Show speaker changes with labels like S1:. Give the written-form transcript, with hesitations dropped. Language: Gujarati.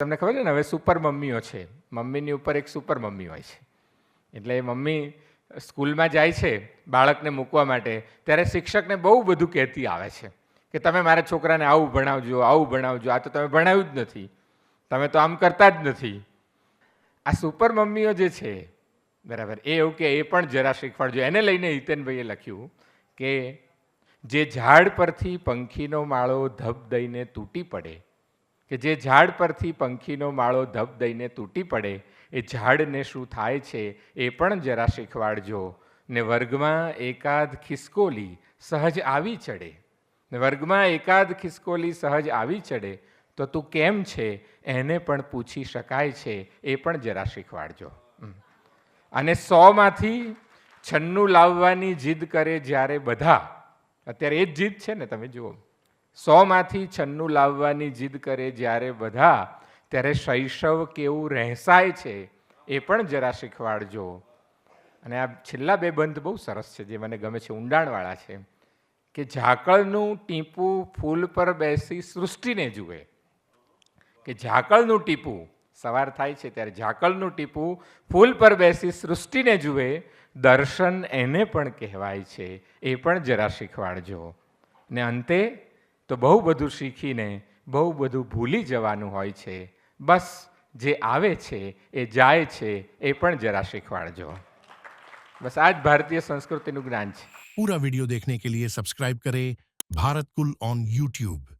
S1: તમને ખબર છે ને, હવે સુપર મમ્મીઓ છે. મમ્મીની ઉપર એક સુપર મમ્મી હોય છે. એટલે એ મમ્મી સ્કૂલમાં જાય છે બાળકને મૂકવા માટે, ત્યારે શિક્ષકને બહુ બધું કહેતી આવે છે કે તમે મારા છોકરાને આવું ભણાવજો, આવું ભણાવજો. આ તો તમે ભણાવ્યું જ નથી, તમે તો આમ કરતા જ નથી. આ સુપર મમ્મીઓ જે છે, બરાબર, એ એવું કે એ પણ જરા શીખવાડજો. એને લઈને હિતેનભાઈએ લખ્યું કે જે ઝાડ પરથી પંખીનો માળો ધબ દઈને તૂટી પડે, કે જે ઝાડ પરથી પંખીનો માળો ધબ દઈને તૂટી પડે, એ ઝાડને શું થાય છે એ પણ જરા શીખવાડજો. ને વર્ગમાં એકાદ ખિસકોલી સહજ આવી ચડે, ને વર્ગમાં એકાદ ખિસકોલી સહજ આવી ચડે તો તું કેમ છે એને પણ પૂછી શકાય છે, એ પણ જરા શીખવાડજો. અને 100માંથી 96 લાવવાની જીદ કરે જ્યારે બધા, અત્યારે એ જ જીદ છે ને, તમે જુઓ, 100માંથી 96 લાવવાની જીદ કરે જ્યારે બધા, ત્યારે શૈશવ કેવું રહેસાય છે એ પણ જરા શીખવાડજો. અને આ છેલ્લા બે બંધ બહુ સરસ છે, જે મને ગમે છે, ઊંડાણવાળા છે. કે ઝાકળનું ટીપું ફૂલ પર બેસી સૃષ્ટિને જુએ, કે ઝાકળનું ટીપું, સવાર થાય છે ત્યારે ઝાકળનું ટીપું ફૂલ પર બેસી સૃષ્ટિને જુએ, દર્શન એને પણ કહેવાય છે, એ પણ જરા શીખવાડજો. ને અંતે તો બહુ બધું શીખીને બહુ બધું ભૂલી જવાનું હોય છે. બસ જે આવે છે એ જાય છે, એ પણ જરા શીખવાડજો. બસ આ જ ભારતીય સંસ્કૃતિનું જ્ઞાન છે.
S2: पूरा वीडियो देखने के लिए सब्सक्राइब करें भारत कुल ऑन यूट्यूब।